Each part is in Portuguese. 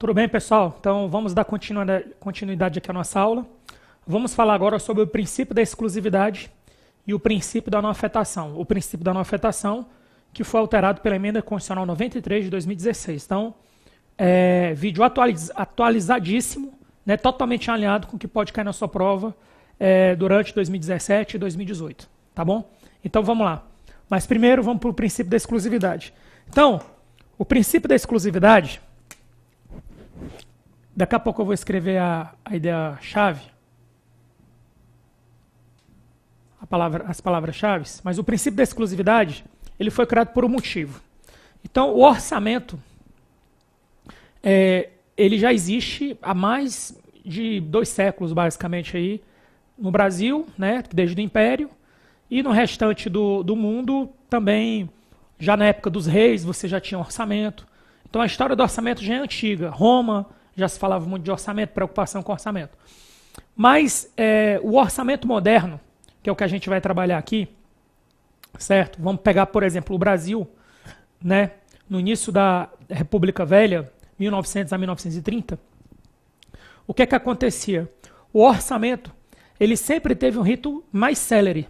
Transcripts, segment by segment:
Tudo bem, pessoal? Então, vamos dar continuidade aqui à nossa aula. Vamos falar agora sobre o princípio da exclusividade e o princípio da não afetação. O princípio da não afetação, que foi alterado pela Emenda Constitucional 93 de 2016. Então, vídeo atualizadíssimo, né, totalmente alinhado com o que pode cair na sua prova durante 2017 e 2018. Tá bom? Então, vamos lá. Mas primeiro, vamos para o princípio da exclusividade. Então, o princípio da exclusividade... Daqui a pouco eu vou escrever a ideia-chave, as palavras-chave, mas o princípio da exclusividade, ele foi criado por um motivo. Então, o orçamento, ele já existe há mais de 2 séculos, basicamente, aí, no Brasil, né, desde o Império, e no restante do mundo também, já na época dos reis, você já tinha orçamento. Então, a história do orçamento já é antiga. Roma, já se falava muito de orçamento, preocupação com orçamento. Mas o orçamento moderno, que é o que a gente vai trabalhar aqui, certo? Vamos pegar, por exemplo, o Brasil, né? No início da República Velha, 1900 a 1930, o que acontecia? O orçamento, ele sempre teve um rito mais célere.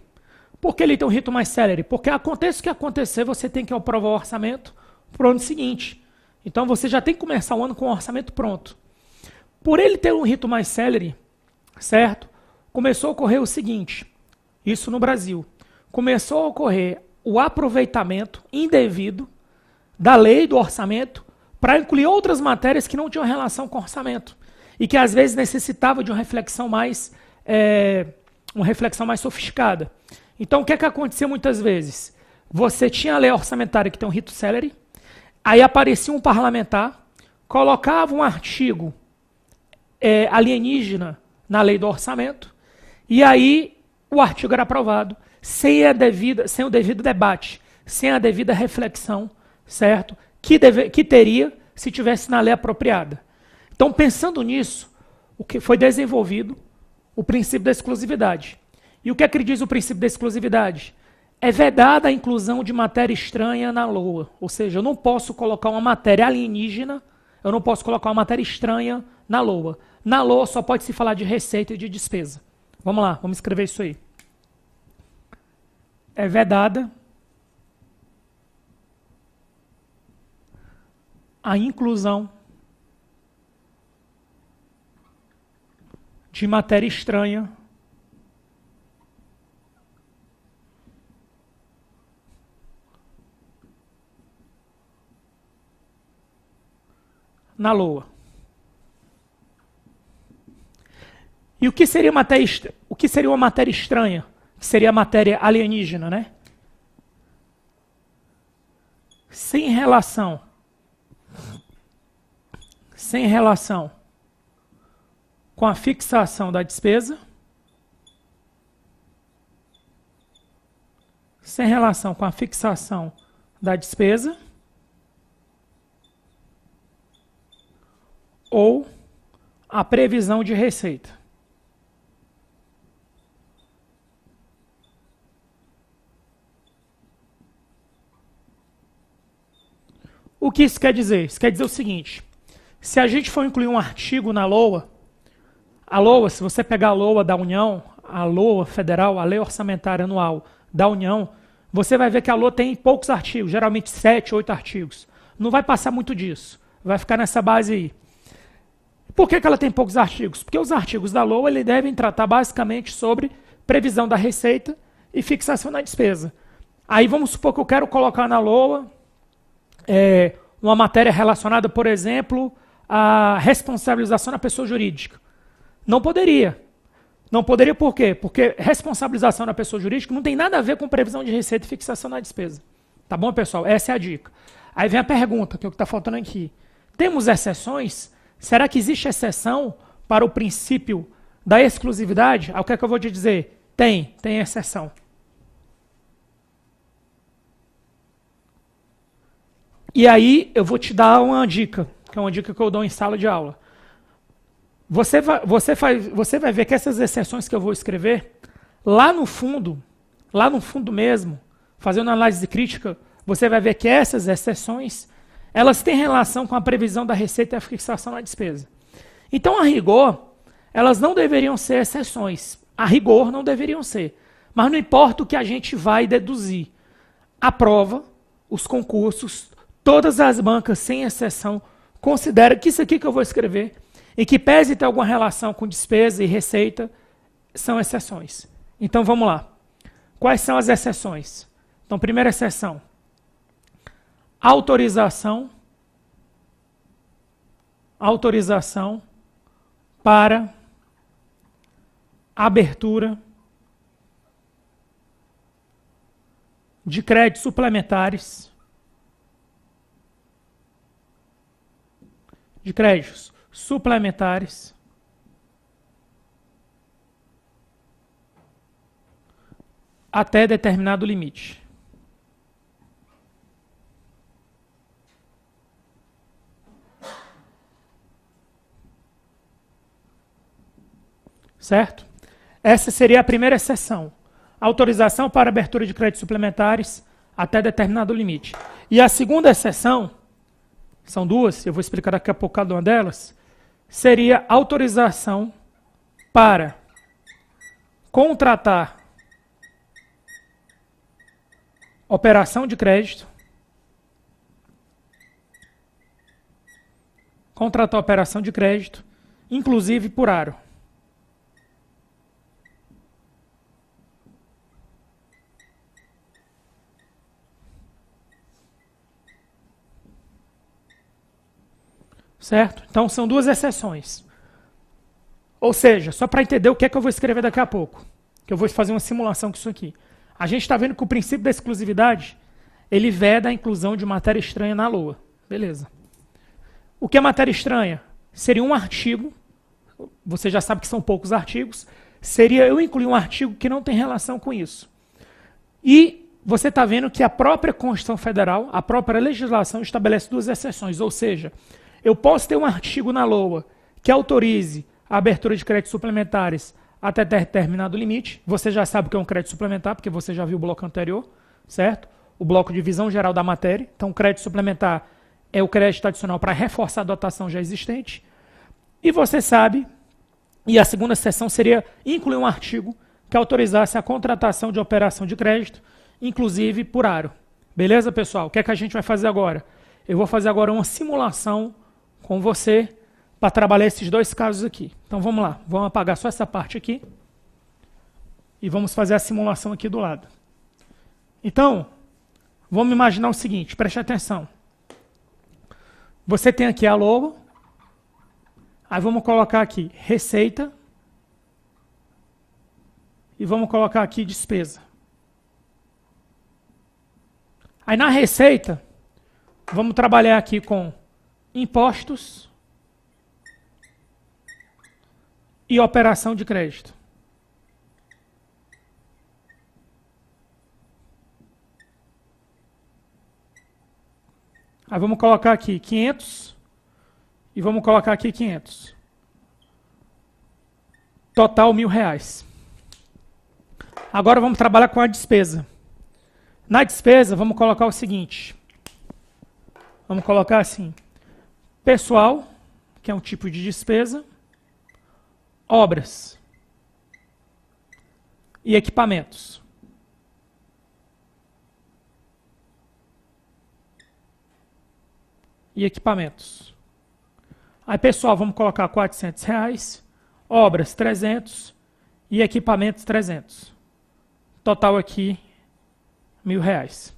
Por que ele tem um rito mais célere? Porque aconteça o que acontecer, você tem que aprovar o orçamento para o ano seguinte. Então, você já tem que começar o ano com o orçamento pronto. Por ele ter um rito mais célere, certo? Começou a ocorrer o seguinte, isso no Brasil. Começou a ocorrer o aproveitamento indevido da lei do orçamento para incluir outras matérias que não tinham relação com o orçamento e que, às vezes, necessitava de uma reflexão mais sofisticada. Então, o que acontecia muitas vezes? Você tinha a lei orçamentária que tem um rito célere. Aí aparecia um parlamentar, colocava um artigo alienígena na lei do orçamento, e aí o artigo era aprovado sem o devido debate, sem a devida reflexão, certo? Que teria se tivesse na lei apropriada. Então, pensando nisso, o que foi desenvolvido o princípio da exclusividade. E o que diz o princípio da exclusividade? É vedada a inclusão de matéria estranha na LOA. Ou seja, eu não posso colocar uma matéria alienígena, eu não posso colocar uma matéria estranha na LOA. Na LOA só pode se falar de receita e de despesa. Vamos lá, vamos escrever isso aí. É vedada a inclusão de matéria estranha na LOA. E o que seria uma matéria estranha? Que seria a matéria alienígena, né? Sem relação com a fixação da despesa, ou a previsão de receita. O que isso quer dizer? Isso quer dizer o seguinte, se a gente for incluir um artigo na LOA, se você pegar a LOA da União, a LOA federal, a Lei Orçamentária Anual da União, você vai ver que a LOA tem poucos artigos, geralmente 7, 8 artigos. Não vai passar muito disso, vai ficar nessa base aí. Por que ela tem poucos artigos? Porque os artigos da LOA devem tratar basicamente sobre previsão da receita e fixação da despesa. Aí vamos supor que eu quero colocar na LOA uma matéria relacionada, por exemplo, à responsabilização da pessoa jurídica. Não poderia. Não poderia por quê? Porque responsabilização da pessoa jurídica não tem nada a ver com previsão de receita e fixação da despesa. Tá bom, pessoal? Essa é a dica. Aí vem a pergunta, que é o que está faltando aqui. Temos exceções? Será que existe exceção para o princípio da exclusividade? O que é que eu vou te dizer? Tem exceção. E aí eu vou te dar uma dica, que é uma dica que eu dou em sala de aula. Você vai ver que essas exceções que eu vou escrever, lá no fundo mesmo, fazendo análise crítica, você vai ver que essas exceções, elas têm relação com a previsão da receita e a fixação da despesa. Então, a rigor, elas não deveriam ser exceções. A rigor, não deveriam ser. Mas não importa o que a gente vai deduzir. A prova, os concursos, todas as bancas, sem exceção, consideram que isso aqui que eu vou escrever, e que pese ter alguma relação com despesa e receita, são exceções. Então, vamos lá. Quais são as exceções? Então, primeira exceção. Autorização para abertura de créditos suplementares, até determinado limite. Certo? Essa seria a primeira exceção. Autorização para abertura de créditos suplementares até determinado limite. E a segunda exceção, são duas, eu vou explicar daqui a pouco cada uma delas, seria autorização para contratar operação de crédito, inclusive por aro. Certo? Então, são duas exceções. Ou seja, só para entender o que é que eu vou escrever daqui a pouco, que eu vou fazer uma simulação com isso aqui. A gente está vendo que o princípio da exclusividade, ele veda a inclusão de matéria estranha na LOA. Beleza. O que é matéria estranha? Seria um artigo, você já sabe que são poucos artigos, seria eu incluir um artigo que não tem relação com isso. E você está vendo que a própria Constituição Federal, a própria legislação estabelece duas exceções, ou seja, eu posso ter um artigo na LOA que autorize a abertura de créditos suplementares até determinado limite. Você já sabe o que é um crédito suplementar, porque você já viu o bloco anterior, certo? O bloco de visão geral da matéria. Então, o crédito suplementar é o crédito adicional para reforçar a dotação já existente. E você sabe, e a segunda seção seria incluir um artigo que autorizasse a contratação de operação de crédito, inclusive por aro. Beleza, pessoal? O que é que a gente vai fazer agora? Eu vou fazer agora uma simulação com você para trabalhar esses dois casos aqui. Então vamos lá, vamos apagar só essa parte aqui e vamos fazer a simulação aqui do lado. Então, vamos imaginar o seguinte, preste atenção. Você tem aqui a LOA, aí vamos colocar aqui receita e vamos colocar aqui despesa. Aí na receita, vamos trabalhar aqui com impostos e operação de crédito. Aí vamos colocar aqui 500 e vamos colocar aqui 500. Total R$1.000. Agora vamos trabalhar com a despesa. Na despesa, vamos colocar o seguinte. Vamos colocar assim. Pessoal, que é um tipo de despesa. Obras. E equipamentos. Aí, pessoal, vamos colocar R$400. Obras, 300. E equipamentos, 300. Total aqui, R$1.000.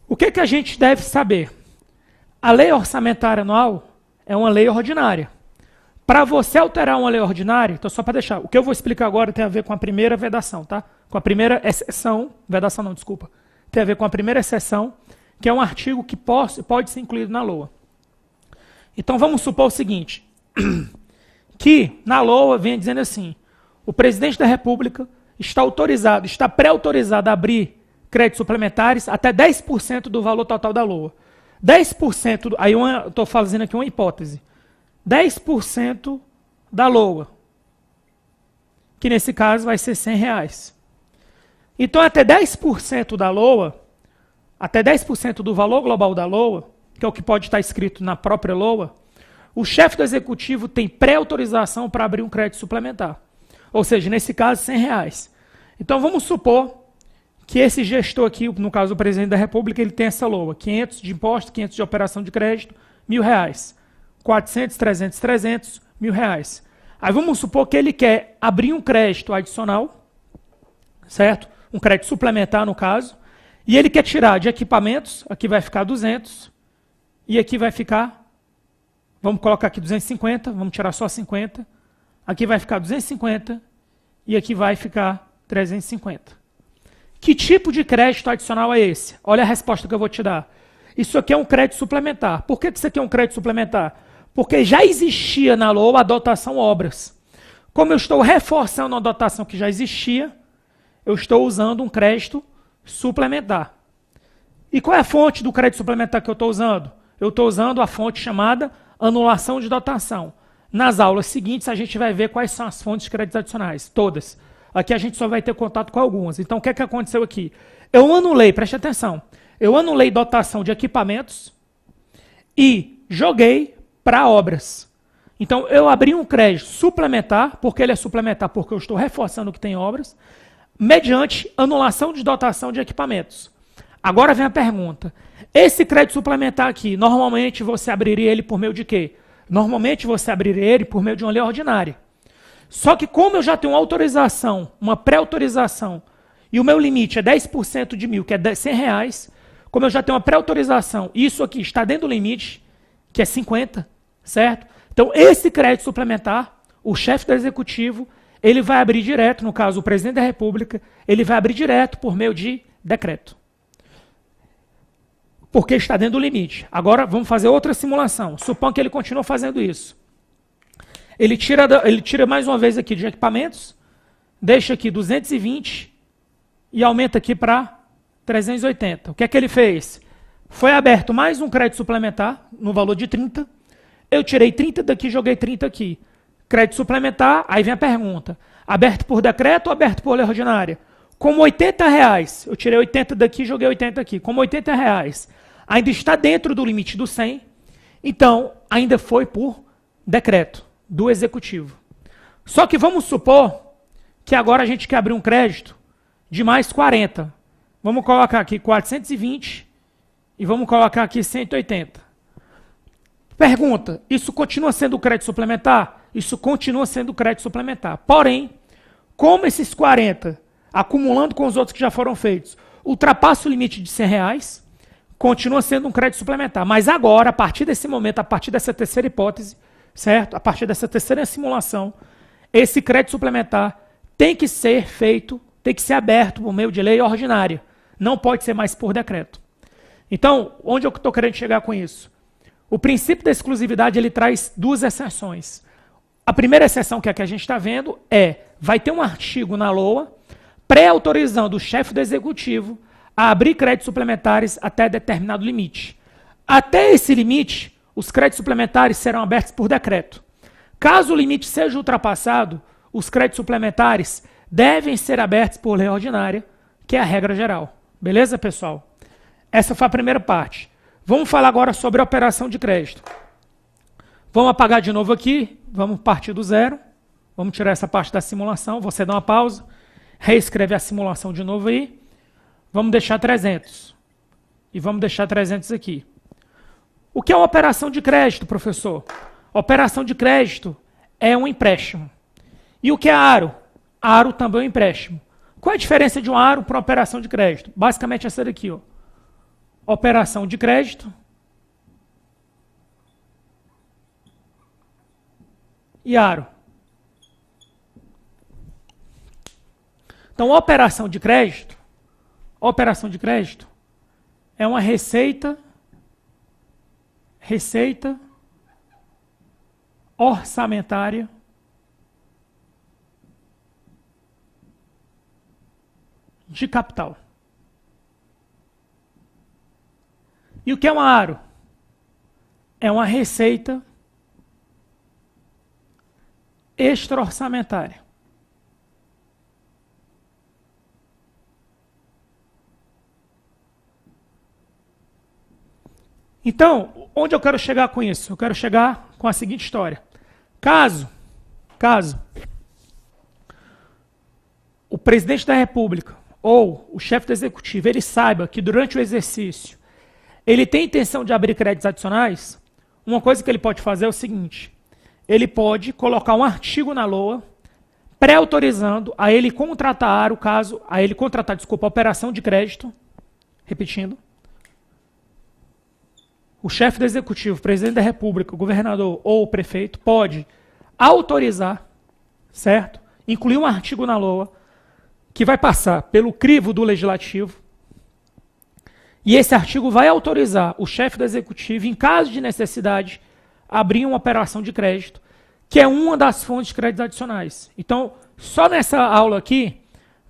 O que a gente deve saber? A lei orçamentária anual é uma lei ordinária. Para você alterar uma lei ordinária, então só para deixar, o que eu vou explicar agora tem a ver com a primeira vedação, tá? Com a primeira exceção, vedação não, desculpa, tem a ver com a primeira exceção, que é um artigo que pode ser incluído na LOA. Então vamos supor o seguinte, que na LOA vem dizendo assim, o presidente da República está pré-autorizado a abrir créditos suplementares até 10% do valor total da LOA. 10%, aí eu estou fazendo aqui uma hipótese, 10% da LOA, que nesse caso vai ser R$100. Então, até 10% da LOA, até 10% do valor global da LOA, que é o que pode estar escrito na própria LOA, o chefe do executivo tem pré-autorização para abrir um crédito suplementar. Ou seja, nesse caso, R$100. Então, vamos supor que esse gestor aqui, no caso do presidente da República, ele tem essa LOA, 500 de imposto, 500 de operação de crédito, R$1.000. 400, 300, 300, R$1.000. Aí vamos supor que ele quer abrir um crédito adicional, certo? Um crédito suplementar, no caso, e ele quer tirar de equipamentos, aqui vai ficar 200, e aqui vai ficar, vamos colocar aqui 250, vamos tirar só 50, aqui vai ficar 250, e aqui vai ficar 350. Que tipo de crédito adicional é esse? Olha a resposta que eu vou te dar. Isso aqui é um crédito suplementar. Por que isso aqui é um crédito suplementar? Porque já existia na LOA a dotação obras. Como eu estou reforçando a dotação que já existia, eu estou usando um crédito suplementar. E qual é a fonte do crédito suplementar que eu estou usando? Eu estou usando a fonte chamada anulação de dotação. Nas aulas seguintes, a gente vai ver quais são as fontes de créditos adicionais, todas. Aqui a gente só vai ter contato com algumas. Então, o que é que aconteceu aqui? Eu anulei, preste atenção, eu anulei dotação de equipamentos e joguei para obras. Então, eu abri um crédito suplementar, porque ele é suplementar, porque eu estou reforçando que tem obras, mediante anulação de dotação de equipamentos. Agora vem a pergunta. Esse crédito suplementar aqui, normalmente você abriria ele por meio de quê? Normalmente você abriria ele por meio de uma lei ordinária. Só que como eu já tenho uma autorização, uma pré-autorização, e o meu limite é 10% de 1.000, que é R$100, como eu já tenho uma pré-autorização, isso aqui está dentro do limite, que é 50, certo? Então, esse crédito suplementar, o chefe do executivo, ele vai abrir direto, no caso, o presidente da República, ele vai abrir direto por meio de decreto. Porque está dentro do limite. Agora, vamos fazer outra simulação. Suponha que ele continua fazendo isso. Ele tira mais uma vez aqui de equipamentos, deixa aqui 220 e aumenta aqui para 380. O que é que ele fez? Foi aberto mais um crédito suplementar no valor de 30. Eu tirei 30 daqui, joguei 30 aqui. Crédito suplementar, aí vem a pergunta. Aberto por decreto ou aberto por lei ordinária? Como R$80, eu tirei 80 daqui, joguei 80 aqui. Como R$80 ainda está dentro do limite do 100, então ainda foi por decreto do executivo. Só que vamos supor que agora a gente quer abrir um crédito de mais 40. Vamos colocar aqui 420 e vamos colocar aqui 180. Pergunta, isso continua sendo crédito suplementar? Isso continua sendo crédito suplementar. Porém, como esses 40, acumulando com os outros que já foram feitos, ultrapassa o limite de R$100, continua sendo um crédito suplementar. Mas agora, a partir desse momento, a partir dessa terceira hipótese, certo? A partir dessa terceira simulação, esse crédito suplementar tem que ser feito, tem que ser aberto por meio de lei ordinária. Não pode ser mais por decreto. Então, onde eu estou querendo chegar com isso? O princípio da exclusividade, ele traz duas exceções. A primeira exceção, que é a que a gente está vendo, vai ter um artigo na LOA pré-autorizando o chefe do executivo a abrir créditos suplementares até determinado limite. Até esse limite, os créditos suplementares serão abertos por decreto. Caso o limite seja ultrapassado, os créditos suplementares devem ser abertos por lei ordinária, que é a regra geral. Beleza, pessoal? Essa foi a primeira parte. Vamos falar agora sobre a operação de crédito. Vamos apagar de novo aqui, vamos partir do zero. Vamos tirar essa parte da simulação, você dá uma pausa, reescreve a simulação de novo aí. Vamos deixar 300. E vamos deixar 300 aqui. O que é uma operação de crédito, professor? Operação de crédito é um empréstimo. E o que é aro? Aro também é um empréstimo. Qual é a diferença de um aro para uma operação de crédito? Basicamente essa daqui, ó. Operação de crédito e aro. Então, operação de crédito é uma receita orçamentária de capital. E o que é um aro? É uma receita extra-orçamentária. Então, onde eu quero chegar com isso? Eu quero chegar com a seguinte história. Caso o presidente da República ou o chefe do executivo, ele saiba que durante o exercício ele tem intenção de abrir créditos adicionais, uma coisa que ele pode fazer é o seguinte, ele pode colocar um artigo na LOA pré-autorizando a ele contratar a operação de crédito, repetindo, o chefe do executivo, o presidente da República, o governador ou o prefeito pode autorizar, certo? Incluir um artigo na LOA que vai passar pelo crivo do legislativo e esse artigo vai autorizar o chefe do executivo, em caso de necessidade, a abrir uma operação de crédito, que é uma das fontes de créditos adicionais. Então, só nessa aula aqui,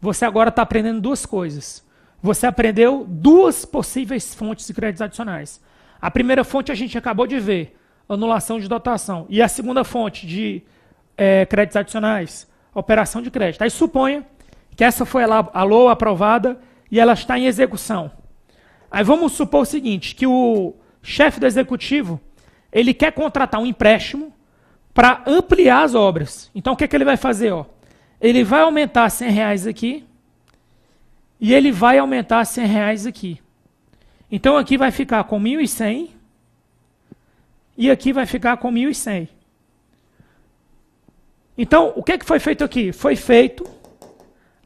você agora está aprendendo duas coisas. Você aprendeu duas possíveis fontes de créditos adicionais. A primeira fonte a gente acabou de ver, anulação de dotação. E a segunda fonte de créditos adicionais, operação de crédito. Aí suponha que essa foi a LOA aprovada e ela está em execução. Aí vamos supor o seguinte, que o chefe do executivo, ele quer contratar um empréstimo para ampliar as obras. Então o que ele vai fazer? Ó? Ele vai aumentar R$100 aqui e ele vai aumentar R$100 aqui. Então aqui vai ficar com 1.100 e aqui vai ficar com 1.100. Então, o que foi feito aqui? Foi feito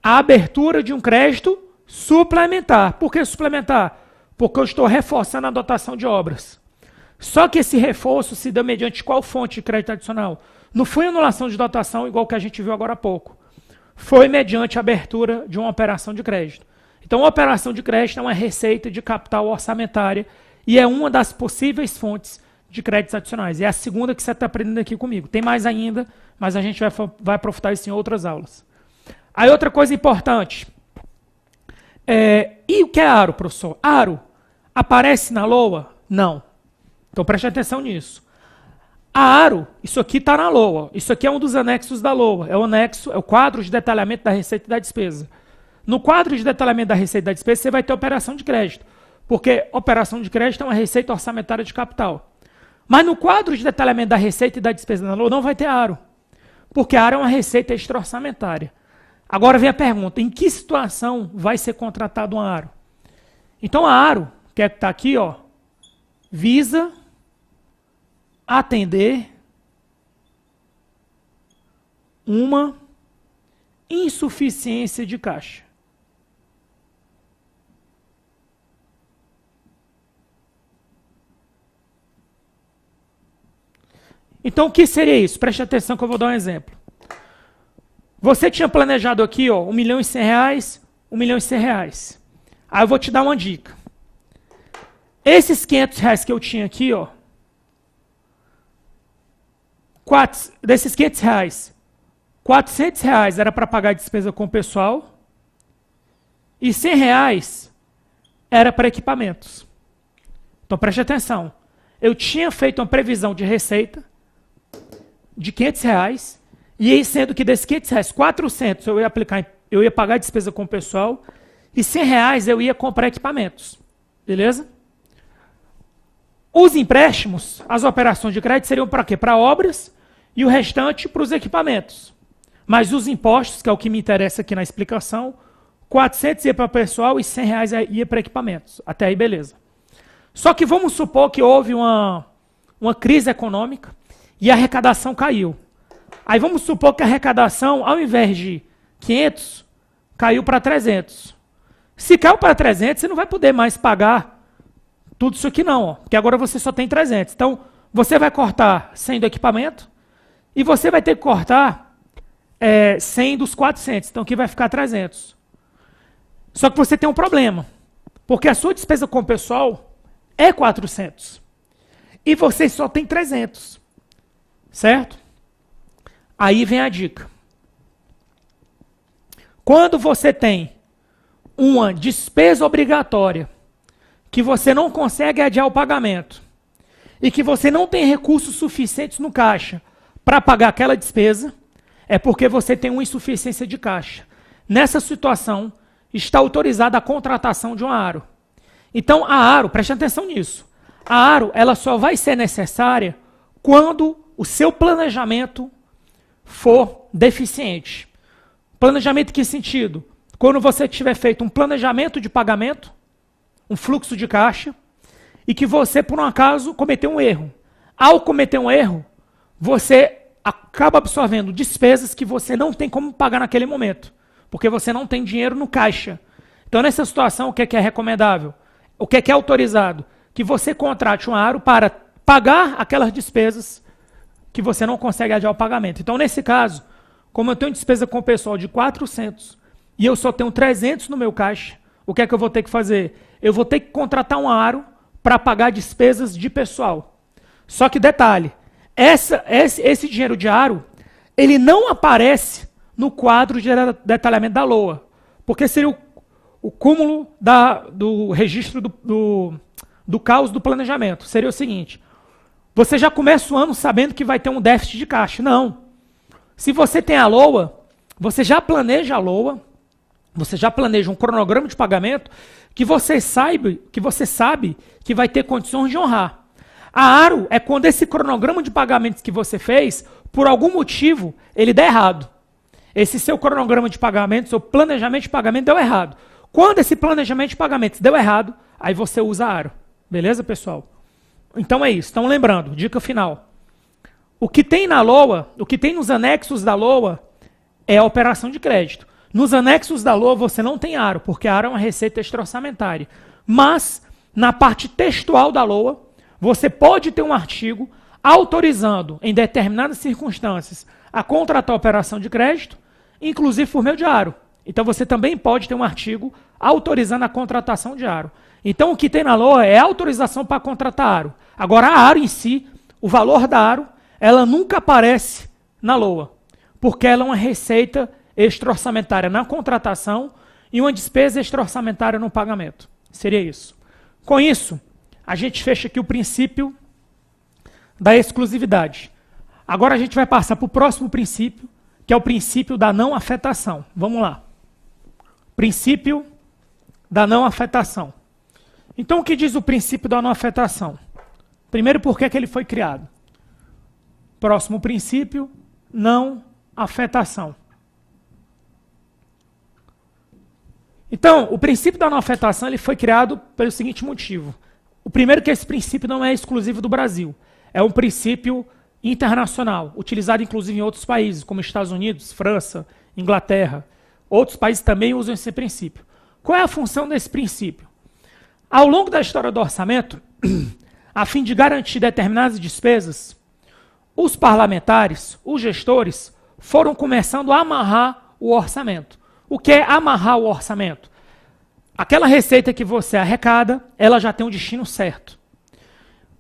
a abertura de um crédito suplementar. Por que suplementar? Porque eu estou reforçando a dotação de obras. Só que esse reforço se dá mediante qual fonte de crédito adicional? Não foi anulação de dotação igual que a gente viu agora há pouco. Foi mediante a abertura de uma operação de crédito. Então, a operação de crédito é uma receita de capital orçamentária e é uma das possíveis fontes de créditos adicionais. É a segunda que você está aprendendo aqui comigo. Tem mais ainda, mas a gente vai aprofundar isso em outras aulas. Aí outra coisa importante. E o que é aro, professor? Aro aparece na LOA? Não. Então preste atenção nisso. A aro, isso aqui está na LOA. Isso aqui é um dos anexos da LOA. É o quadro de detalhamento da receita e da despesa. No quadro de detalhamento da receita e da despesa, você vai ter operação de crédito. Porque operação de crédito é uma receita orçamentária de capital. Mas no quadro de detalhamento da receita e da despesa na LOA não vai ter aro. Porque a aro é uma receita extra-orçamentária. Agora vem a pergunta, em que situação vai ser contratado um aro? Então a aro, que é que está aqui, ó, visa atender uma insuficiência de caixa. Então o que seria isso? Preste atenção que eu vou dar um exemplo. Você tinha planejado aqui, ó, R$1.100.000, R$1.100.000. Aí eu vou te dar uma dica. Esses R$500 que eu tinha aqui, ó, desses R$500, R$400 era para pagar a despesa com o pessoal e R$100 era para equipamentos. Então preste atenção. Eu tinha feito uma previsão de receita de R$500 e aí, sendo que desses R$500, R$400 eu ia pagar a despesa com o pessoal e R$100 eu ia comprar equipamentos. Beleza? Os empréstimos, as operações de crédito seriam para quê? Para obras e o restante para os equipamentos. Mas os impostos, que é o que me interessa aqui na explicação, R$400 ia para o pessoal e R$100 ia para equipamentos. Até aí, beleza. Só que vamos supor que houve uma crise econômica e a arrecadação caiu. Aí vamos supor que a arrecadação, ao invés de 500, caiu para 300. Se caiu para 300, você não vai poder mais pagar tudo isso aqui não, ó, porque agora você só tem 300. Então, você vai cortar 100 do equipamento e você vai ter que cortar 100 dos 400. Então, aqui vai ficar 300. Só que você tem um problema, porque a sua despesa com o pessoal é 400 e você só tem 300, certo? Aí vem a dica. Quando você tem uma despesa obrigatória que você não consegue adiar o pagamento e que você não tem recursos suficientes no caixa para pagar aquela despesa, é porque você tem uma insuficiência de caixa. Nessa situação, está autorizada a contratação de um aro. Então, a aro, preste atenção nisso, A ARO ela só vai ser necessária quando o seu planejamento for deficiente. Planejamento em que sentido? Quando você tiver feito um planejamento de pagamento, um fluxo de caixa, e que você, por um acaso, cometeu um erro. Ao cometer um erro, você acaba absorvendo despesas que você não tem como pagar naquele momento, porque você não tem dinheiro no caixa. Então, nessa situação, o que é recomendável? O que é autorizado? Que você contrate um ARO para pagar aquelas despesas que você não consegue adiar o pagamento. Então, nesse caso, como eu tenho despesa com o pessoal de 400 e eu só tenho 300 no meu caixa, o que é que eu vou ter que fazer? Eu vou ter que contratar um ARO para pagar despesas de pessoal. Só que detalhe, esse dinheiro de ARO, ele não aparece no quadro de detalhamento da LOA, porque seria o cúmulo do registro do caos do planejamento. Seria o seguinte, você já começa o ano sabendo que vai ter um déficit de caixa. Não. Se você tem a LOA, você já planeja a LOA, você já planeja um cronograma de pagamento que você sabe que vai ter condições de honrar. A ARO é quando esse cronograma de pagamentos que você fez, por algum motivo, ele der errado. Esse seu cronograma de pagamentos, seu planejamento de pagamento deu errado. Quando esse planejamento de pagamentos deu errado, aí você usa a ARO. Beleza, pessoal? Então é isso. Então lembrando, dica final. O que tem na LOA, o que tem nos anexos da LOA é a operação de crédito. Nos anexos da LOA você não tem ARO, porque a ARO é uma receita extra-orçamentária. Mas, na parte textual da LOA, você pode ter um artigo autorizando, em determinadas circunstâncias, a contratar a operação de crédito, inclusive por meio de ARO. Então você também pode ter um artigo autorizando a contratação de ARO. Então o que tem na LOA é autorização para contratar ARO. Agora a ARO em si, o valor da ARO, ela nunca aparece na LOA, porque ela é uma receita extra-orçamentária na contratação e uma despesa extra-orçamentária no pagamento. Seria isso. Com isso, a gente fecha aqui o princípio da exclusividade. Agora a gente vai passar para o próximo princípio, que é o princípio da não afetação. Vamos lá. Princípio da não afetação. Então, o que diz o princípio da não afetação? Primeiro, por que ele foi criado? Próximo princípio, não afetação. Então, o princípio da não afetação ele foi criado pelo seguinte motivo. O primeiro que esse princípio não é exclusivo do Brasil. É um princípio internacional, utilizado inclusive em outros países, como Estados Unidos, França, Inglaterra. Outros países também usam esse princípio. Qual é a função desse princípio? Ao longo da história do orçamento, a fim de garantir determinadas despesas, os parlamentares, os gestores, foram começando a amarrar o orçamento. O que é amarrar o orçamento? Aquela receita que você arrecada, ela já tem um destino certo.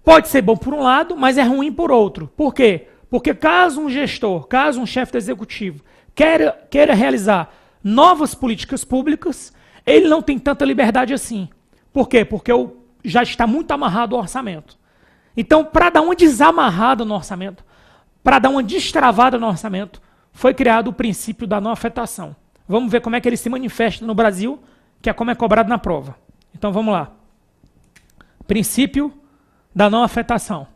Pode ser bom por um lado, mas é ruim por outro. Por quê? Porque caso um gestor, caso um chefe do executivo queira realizar novas políticas públicas, ele não tem tanta liberdade assim. Por quê? Porque já está muito amarrado o orçamento. Então, para dar uma desamarrada no orçamento, para dar uma destravada no orçamento, foi criado o princípio da não afetação. Vamos ver como é que ele se manifesta no Brasil, que é como é cobrado na prova. Então, vamos lá. Princípio da não afetação.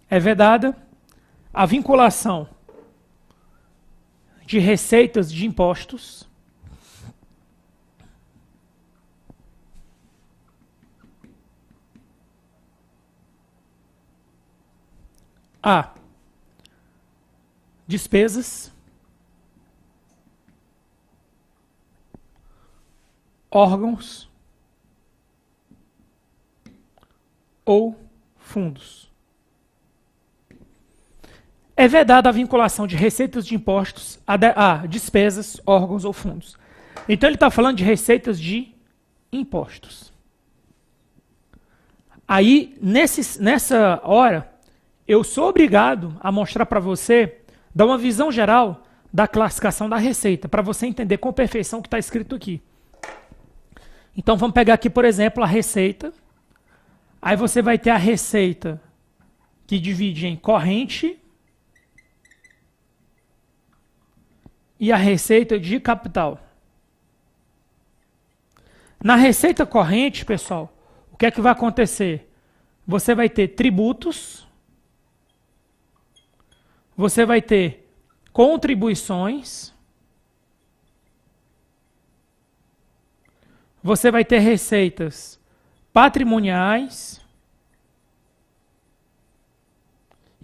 É vedada a vinculação de receitas de impostos a despesas, órgãos ou fundos. É vedada a vinculação de receitas de impostos a despesas, órgãos ou fundos. Então ele está falando de receitas de impostos. Aí, nessa hora, eu sou obrigado a mostrar para você, dar uma visão geral da classificação da receita, para você entender com perfeição o que está escrito aqui. Então vamos pegar aqui, por exemplo, a receita. Aí você vai ter a receita que divide em corrente e a receita de capital. Na receita corrente, pessoal, o que é que vai acontecer? Você vai ter tributos, você vai ter contribuições, você vai ter receitas patrimoniais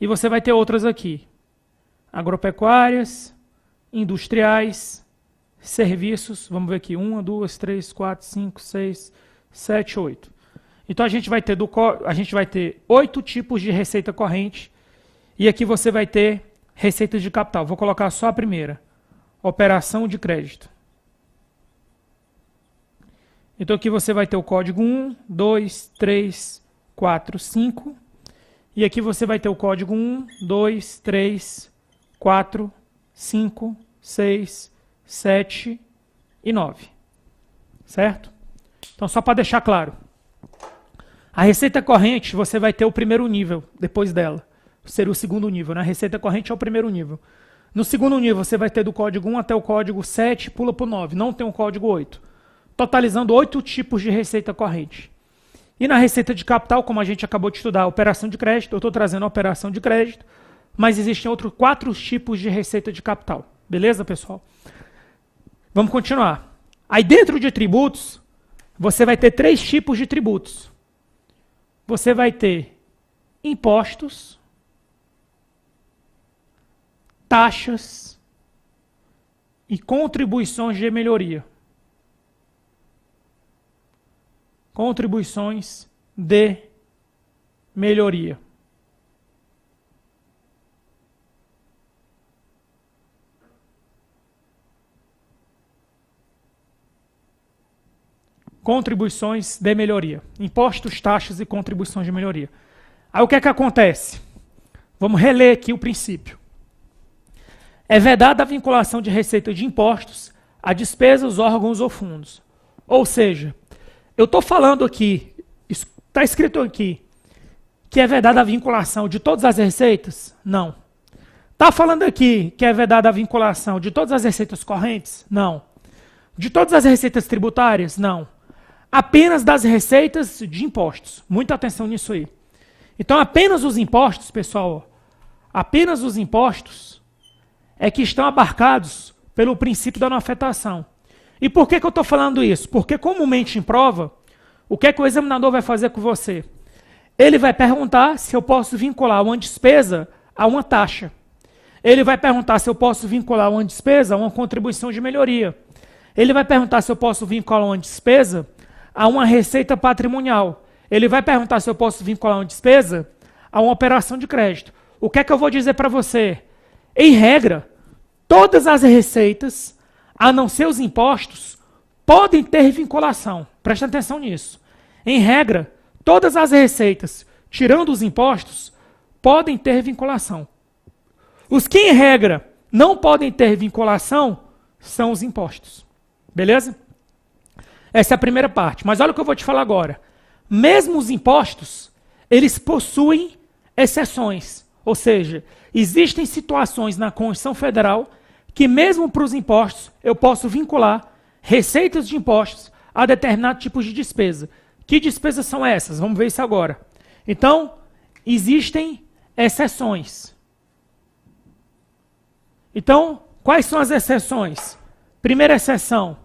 e você vai ter outras aqui: agropecuárias, industriais, serviços. Vamos ver aqui: 1, 2, 3, 4, 5, 6, 7, 8. Então a gente vai ter 8 tipos de receita corrente e aqui você vai ter receitas de capital. Vou colocar só a primeira: operação de crédito. Então aqui você vai ter o código 1, 2, 3, 4, 5. E aqui você vai ter o código 1, 2, 3, 4, 5, 6, 7 e 9. Certo? Então só para deixar claro. A receita corrente você vai ter o primeiro nível depois dela. Seria o segundo nível, né? A receita corrente é o primeiro nível. No segundo nível você vai ter do código 1 até o código 7, pula para o 9. Não tem o código 8. Totalizando 8 tipos de receita corrente. E na receita de capital, como a gente acabou de estudar, a operação de crédito, eu estou trazendo a operação de crédito, mas existem outros 4 tipos de receita de capital. Beleza, pessoal? Vamos continuar. Aí dentro de tributos, você vai ter 3 tipos de tributos. Você vai ter impostos, taxas e contribuições de melhoria. Contribuições de melhoria. Contribuições de melhoria. Impostos, taxas e contribuições de melhoria. Aí o que é que acontece? Vamos reler aqui o princípio. É vedada a vinculação de receita de impostos a despesas, órgãos ou fundos. Ou seja, eu estou falando aqui, está escrito aqui, que é vedada a vinculação de todas as receitas? Não. Está falando aqui que é vedada a vinculação de todas as receitas correntes? Não. De todas as receitas tributárias? Não. Apenas das receitas de impostos. Muita atenção nisso aí. Então, apenas os impostos, pessoal, apenas os impostos é que estão abarcados pelo princípio da não afetação. E por que eu estou falando isso? Porque comumente em prova, o que é que o examinador vai fazer com você? Ele vai perguntar se eu posso vincular uma despesa a uma taxa. Ele vai perguntar se eu posso vincular uma despesa a uma contribuição de melhoria. Ele vai perguntar se eu posso vincular uma despesa a uma receita patrimonial. Ele vai perguntar se eu posso vincular uma despesa a uma operação de crédito. O que é que eu vou dizer para você? Em regra, todas as receitas, a não ser os impostos, podem ter vinculação. Presta atenção nisso. Em regra, todas as receitas, tirando os impostos, podem ter vinculação. Os que, em regra, não podem ter vinculação são os impostos. Beleza? Essa é a primeira parte. Mas olha o que eu vou te falar agora. Mesmo os impostos, eles possuem exceções. Ou seja, existem situações na Constituição Federal que mesmo para os impostos eu posso vincular receitas de impostos a determinados tipos de despesa. Que despesas são essas? Vamos ver isso agora. Então, existem exceções. Então, quais são as exceções? Primeira exceção,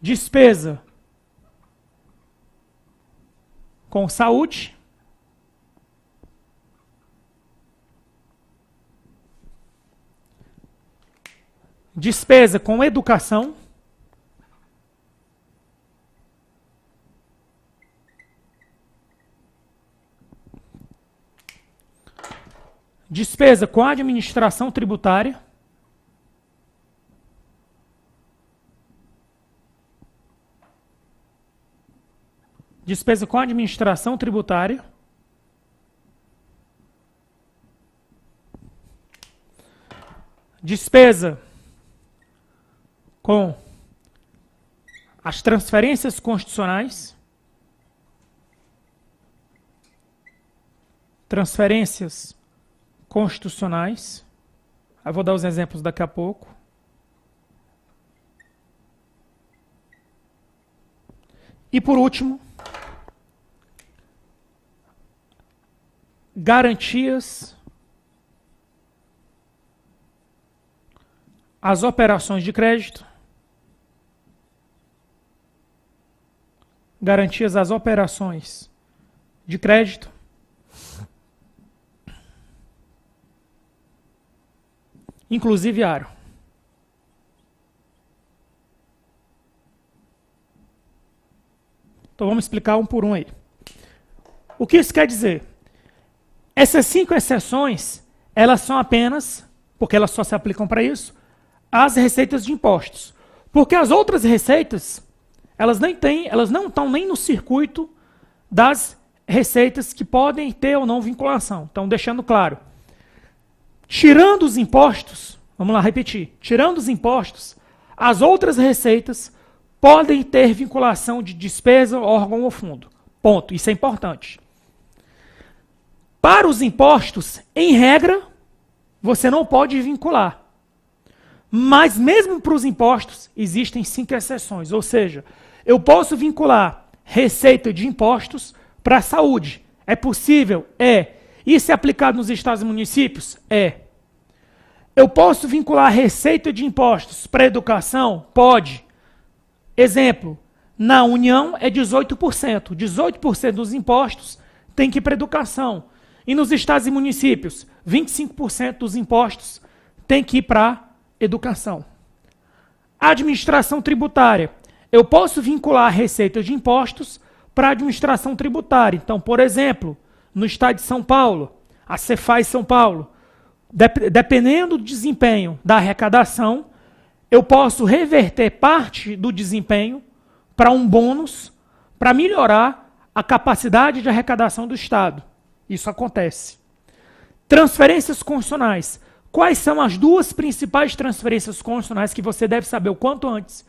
despesa com saúde. Despesa com educação. Despesa com administração tributária. Despesa com administração tributária. Despesa com as transferências constitucionais. transferências constitucionais. Eu vou dar os exemplos daqui a pouco. E por último, garantias às operações de crédito. Garantias às operações de crédito. Inclusive aro. Então vamos explicar um por um aí. O que isso quer dizer? Essas 5 exceções, elas são apenas, porque elas só se aplicam para isso, as receitas de impostos. Porque as outras receitas, elas não estão nem no circuito das receitas que podem ter ou não vinculação. Então, deixando claro. Tirando os impostos, vamos lá repetir, tirando os impostos, as outras receitas podem ter vinculação de despesa, órgão ou fundo. Ponto. Isso é importante. Para os impostos, em regra, você não pode vincular. Mas mesmo para os impostos, existem 5 exceções. Ou seja, eu posso vincular receita de impostos para a saúde. É possível? É. Isso é aplicado nos estados e municípios? É. Eu posso vincular receita de impostos para a educação? Pode. Exemplo, na União é 18%. 18% dos impostos tem que ir para a educação. E nos estados e municípios, 25% dos impostos tem que ir para a educação. Administração tributária. Eu posso vincular a receita de impostos para a administração tributária. Então, por exemplo, no estado de São Paulo, a Cefaz São Paulo, dependendo do desempenho da arrecadação, eu posso reverter parte do desempenho para um bônus para melhorar a capacidade de arrecadação do Estado. Isso acontece. Transferências constitucionais. Quais são as 2 principais transferências constitucionais que você deve saber o quanto antes?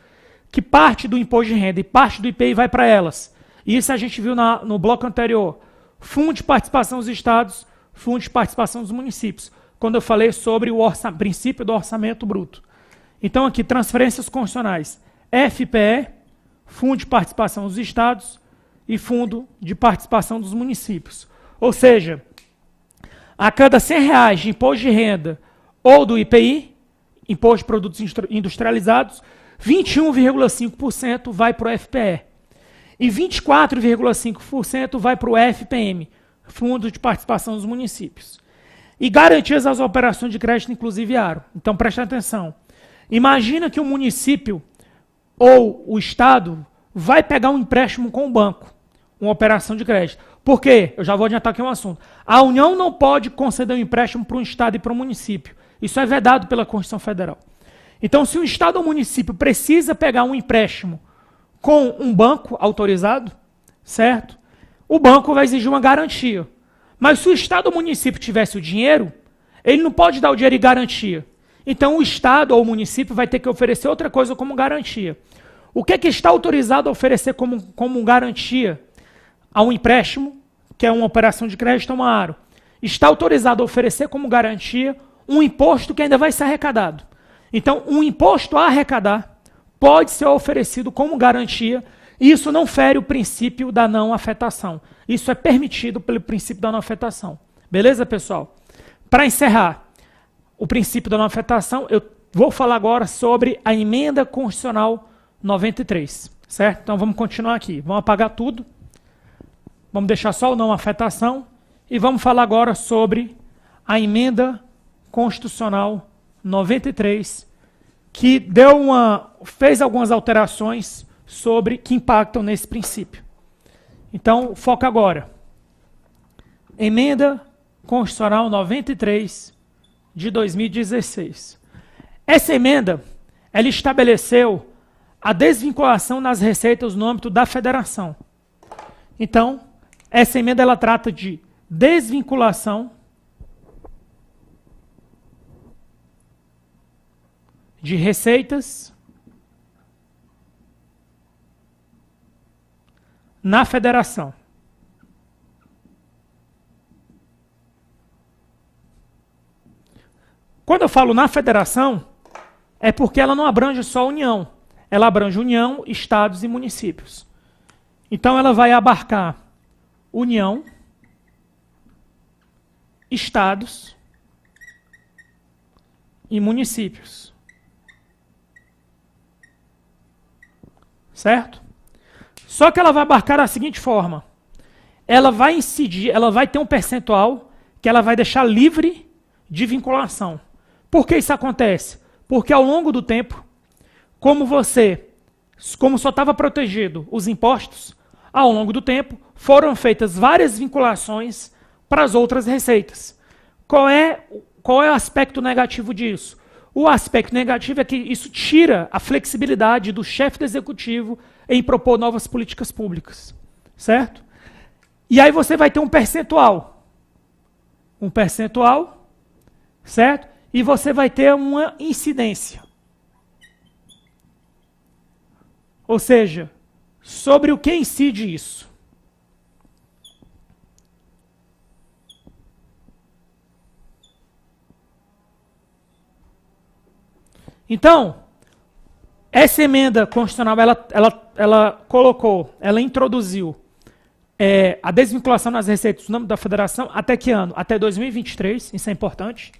Que parte do imposto de renda e parte do IPI vai para elas. Isso a gente viu no bloco anterior. Fundo de participação dos estados, fundo de participação dos municípios. Quando eu falei sobre o princípio do orçamento bruto. Então aqui, transferências constitucionais. FPE, fundo de participação dos estados e fundo de participação dos municípios. Ou seja, a cada R$100 de imposto de renda ou do IPI, imposto de produtos industrializados, 21,5% vai para o FPE. E 24,5% vai para o FPM, Fundo de Participação dos Municípios. E garantias às operações de crédito, inclusive aro. Então, preste atenção. Imagina que o município ou o Estado vai pegar um empréstimo com o banco, uma operação de crédito. Por quê? Eu já vou adiantar aqui um assunto. A União não pode conceder um empréstimo para um Estado e para um município. Isso é vedado pela Constituição Federal. Então, se um Estado ou município precisa pegar um empréstimo com um banco autorizado, certo? O banco vai exigir uma garantia. Mas se o Estado ou município tivesse o dinheiro, ele não pode dar o dinheiro em garantia. Então o Estado ou o município vai ter que oferecer outra coisa como garantia. O que é que está autorizado a oferecer como garantia a um empréstimo, que é uma operação de crédito ou uma aro? Está autorizado a oferecer como garantia um imposto que ainda vai ser arrecadado. Então, um imposto a arrecadar pode ser oferecido como garantia, e isso não fere o princípio da não afetação. Isso é permitido pelo princípio da não afetação. Beleza, pessoal? Para encerrar o princípio da não afetação, eu vou falar agora sobre a Emenda Constitucional 93. Certo? Então vamos continuar aqui. Vamos apagar tudo. Vamos deixar só o não afetação. E vamos falar agora sobre a Emenda Constitucional 93, que fez algumas alterações que impactam nesse princípio. Então, foca agora. Emenda Constitucional 93 de 2016. Essa emenda, ela estabeleceu a desvinculação nas receitas no âmbito da federação. Então, essa emenda ela trata de desvinculação de receitas na federação. Quando eu falo na federação, é porque ela não abrange só a União. Ela abrange União, estados e municípios. Então ela vai abarcar União, estados e municípios. Certo? Só que ela vai abarcar da seguinte forma. Ela vai incidir, ela vai ter um percentual que ela vai deixar livre de vinculação. Por que isso acontece? Porque ao longo do tempo, como só estava protegido os impostos, ao longo do tempo foram feitas várias vinculações para as outras receitas. Qual é o aspecto negativo disso? O aspecto negativo é que isso tira a flexibilidade do chefe do executivo em propor novas políticas públicas. Certo? E aí você vai ter um percentual. Um percentual, certo? E você vai ter uma incidência. Ou seja, sobre o que incide isso? Então, essa emenda constitucional, ela introduziu a desvinculação nas receitas no âmbito da federação até que ano? Até 2023, isso é importante.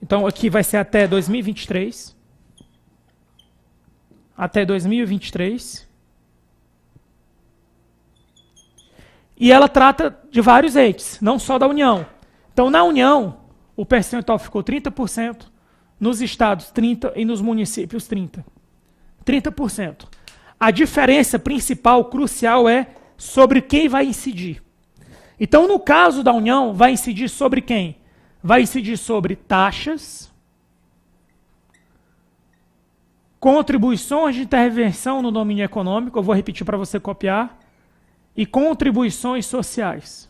Então, aqui vai ser até 2023. Até 2023. E ela trata de vários entes, não só da União. Então, na União, o percentual ficou 30%, nos estados 30% e nos municípios 30%. 30%. A diferença principal, crucial, é sobre quem vai incidir. Então, no caso da União, vai incidir sobre quem? Vai incidir sobre taxas, contribuições de intervenção no domínio econômico, eu vou repetir para você copiar, e contribuições sociais.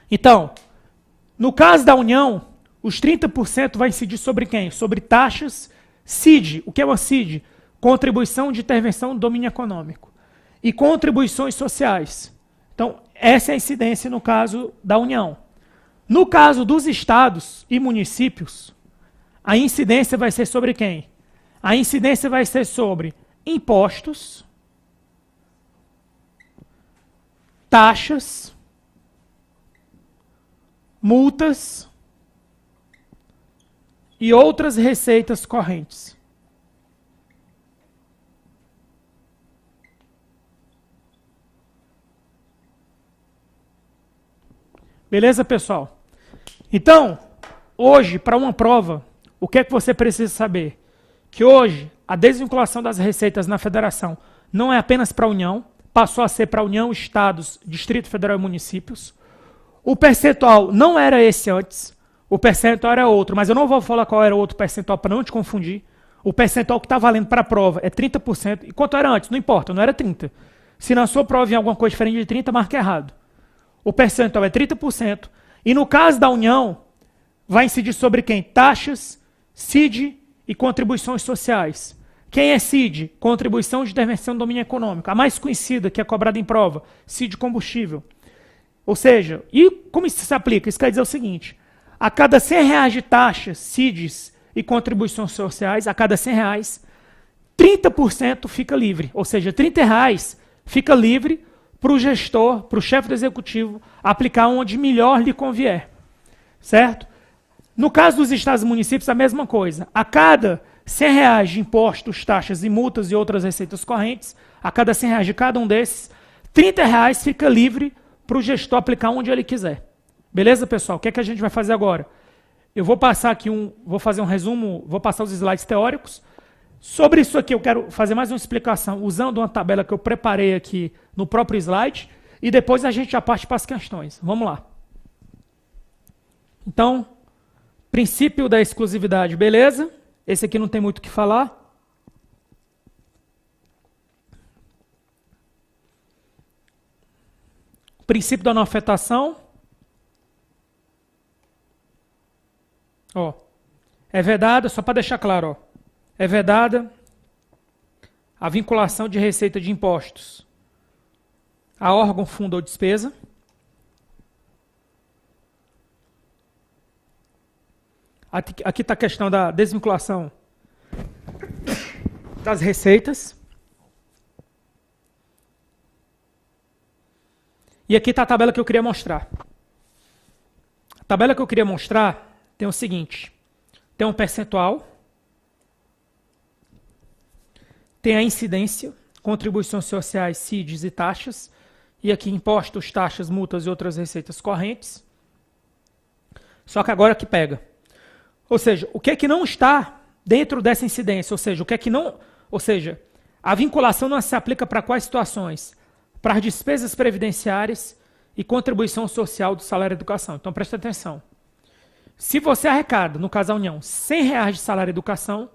Então, no caso da União, os 30% vai incidir sobre quem? Sobre taxas, CID. O que é uma CID? Contribuição de intervenção no domínio econômico. E contribuições sociais. Então, essa é a incidência no caso da União. No caso dos estados e municípios, a incidência vai ser sobre quem? A incidência vai ser sobre impostos, taxas, multas e outras receitas correntes. Beleza, pessoal? Então, hoje, para uma prova, o que é que você precisa saber? Que hoje, a desvinculação das receitas na federação não é apenas para a União, passou a ser para a União, Estados, Distrito Federal e municípios. O percentual não era esse antes, o percentual era outro, mas eu não vou falar qual era o outro percentual para não te confundir. O percentual que está valendo para a prova é 30%, e quanto era antes? Não importa, não era 30%. Se na sua prova vinha alguma coisa diferente de 30%, marca errado. O percentual é 30%, e no caso da União, vai incidir sobre quem? Taxas, CID e contribuições sociais. Quem é CID? Contribuição de intervenção no domínio econômico. A mais conhecida, que é cobrada em prova, CID combustível. Ou seja, e como isso se aplica? Isso quer dizer o seguinte, a cada R$100 de taxas, CIDs e contribuições sociais, a cada R$100, 30% fica livre. Ou seja, R$30 fica livre para o gestor, para o chefe do executivo, aplicar onde melhor lhe convier. Certo? No caso dos estados e municípios, a mesma coisa. A cada R$100 de impostos, taxas e multas e outras receitas correntes, a cada R$100 de cada um desses, R$30 fica livre para o gestor aplicar onde ele quiser. Beleza, pessoal? O que é que a gente vai fazer agora? Eu vou passar aqui vou fazer um resumo, vou passar os slides teóricos. Sobre isso aqui eu quero fazer mais uma explicação usando uma tabela que eu preparei aqui no próprio slide e depois a gente já parte para as questões. Vamos lá. Então, princípio da exclusividade, beleza? Esse aqui não tem muito o que falar. Princípio da não afetação. Ó, é vedada, só para deixar claro, ó, é vedada a vinculação de receita de impostos a órgão, fundo ou despesa. Aqui está a questão da desvinculação das receitas. E aqui está a tabela que eu queria mostrar. A tabela que eu queria mostrar tem o seguinte. Tem um percentual. Tem a incidência, contribuições sociais, CIDs e taxas. E aqui impostos, taxas, multas e outras receitas correntes. Só que agora que pega. Ou seja, o que é que não está dentro dessa incidência? Ou seja, o que é que não... Ou seja, a vinculação não se aplica para quais situações? Para as despesas previdenciárias e contribuição social do salário e educação. Então, presta atenção. Se você arrecada, no caso da União, R$100 de salário e educação,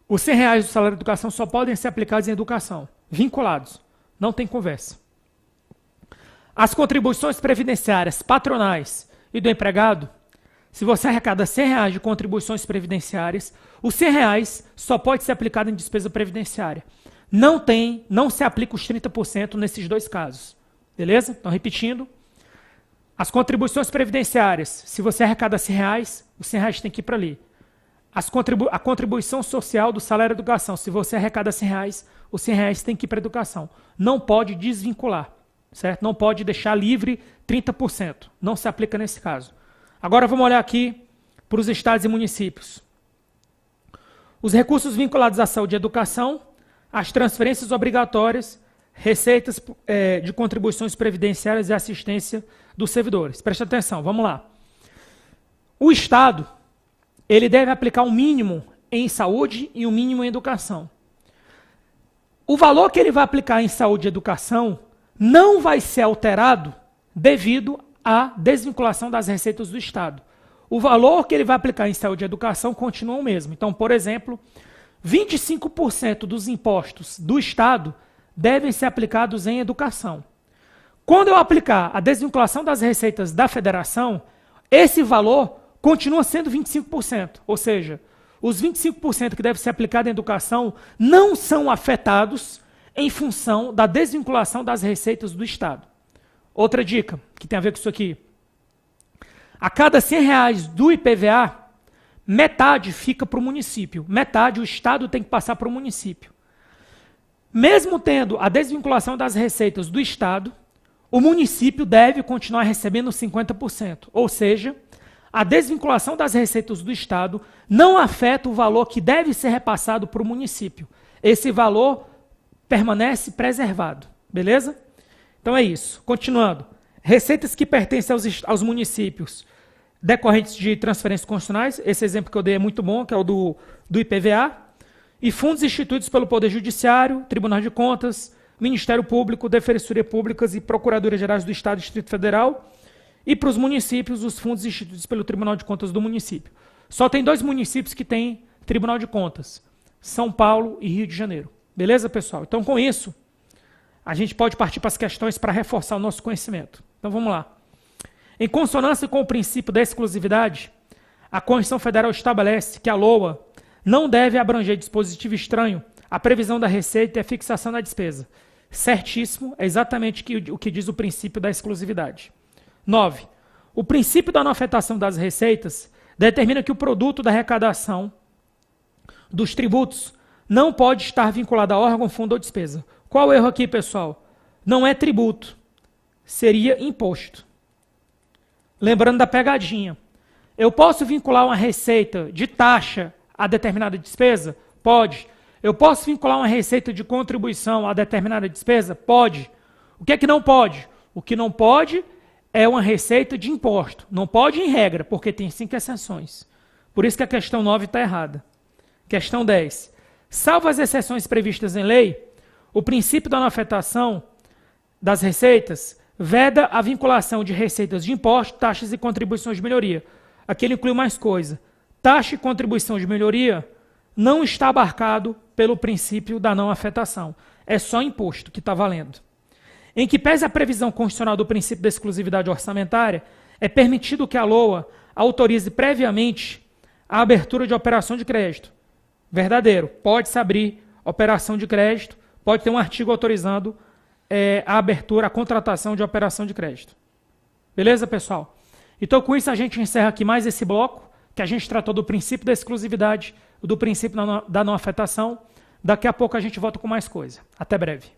os R$100 do salário e educação só podem ser aplicados em educação, vinculados. Não tem conversa. As contribuições previdenciárias patronais e do empregado, se você arrecada R$100 de contribuições previdenciárias, os R$100 só pode ser aplicado em despesa previdenciária. Não se aplica os 30% nesses dois casos. Beleza? Então, repetindo. As contribuições previdenciárias, se você arrecada R$100, os R$100 tem que ir para ali. A contribuição social do salário e educação, se você arrecada R$100, os R$100 tem que ir para a educação. Não pode desvincular, certo? Não pode deixar livre 30%. Não se aplica nesse caso. Agora vamos olhar aqui para os estados e municípios. Os recursos vinculados à saúde e educação, as transferências obrigatórias, receitas de contribuições previdenciárias e assistência dos servidores. Presta atenção, vamos lá. O Estado, ele deve aplicar um mínimo em saúde e um mínimo em educação. O valor que ele vai aplicar em saúde e educação não vai ser alterado devido à desvinculação das receitas do Estado. O valor que ele vai aplicar em saúde e educação continua o mesmo. Então, por exemplo, 25% dos impostos do Estado devem ser aplicados em educação. Quando eu aplicar a desvinculação das receitas da federação, esse valor continua sendo 25%. Ou seja, os 25% que devem ser aplicados em educação não são afetados em função da desvinculação das receitas do Estado. Outra dica que tem a ver com isso aqui. A cada R$100 do IPVA, metade fica para o município. Metade o Estado tem que passar para o município. Mesmo tendo a desvinculação das receitas do Estado, o município deve continuar recebendo 50%. Ou seja, a desvinculação das receitas do Estado não afeta o valor que deve ser repassado para o município. Esse valor permanece preservado. Beleza? Então é isso. Continuando. Receitas que pertencem aos municípios decorrentes de transferências constitucionais, esse exemplo que eu dei é muito bom, que é o do IPVA, e fundos instituídos pelo Poder Judiciário, Tribunal de Contas, Ministério Público, Defensoria Públicas e Procuradoria Gerais do Estado e Distrito Federal, e para os municípios, os fundos instituídos pelo Tribunal de Contas do município. Só tem 2 municípios que têm Tribunal de Contas, São Paulo e Rio de Janeiro. Beleza, pessoal? Então, com isso, a gente pode partir para as questões para reforçar o nosso conhecimento. Então, vamos lá. Em consonância com o princípio da exclusividade, a Constituição Federal estabelece que a LOA não deve abranger dispositivo estranho à previsão da receita e à fixação da despesa. Certíssimo, é exatamente o que diz o princípio da exclusividade. 9. O princípio da não afetação das receitas determina que o produto da arrecadação dos tributos não pode estar vinculado a órgão, fundo ou despesa. Qual o erro aqui, pessoal? Não é tributo, seria imposto. Lembrando da pegadinha. Eu posso vincular uma receita de taxa a determinada despesa? Pode. Eu posso vincular uma receita de contribuição a determinada despesa? Pode. O que é que não pode? O que não pode é uma receita de imposto. Não pode em regra, porque tem 5 exceções. Por isso que a questão 9 está errada. Questão 10. Salvo as exceções previstas em lei, o princípio da não afetação das receitas veda a vinculação de receitas de imposto, taxas e contribuições de melhoria. Aqui ele inclui mais coisa. Taxa e contribuição de melhoria não está abarcado pelo princípio da não afetação. É só imposto que está valendo. Em que pese a previsão constitucional do princípio da exclusividade orçamentária, é permitido que a LOA autorize previamente a abertura de operação de crédito. Verdadeiro. Pode-se abrir operação de crédito, pode ter um artigo autorizando a abertura, a contratação de operação de crédito. Beleza, pessoal? Então, com isso, a gente encerra aqui mais esse bloco, que a gente tratou do princípio da exclusividade, do princípio da não afetação. Daqui a pouco a gente volta com mais coisa. Até breve.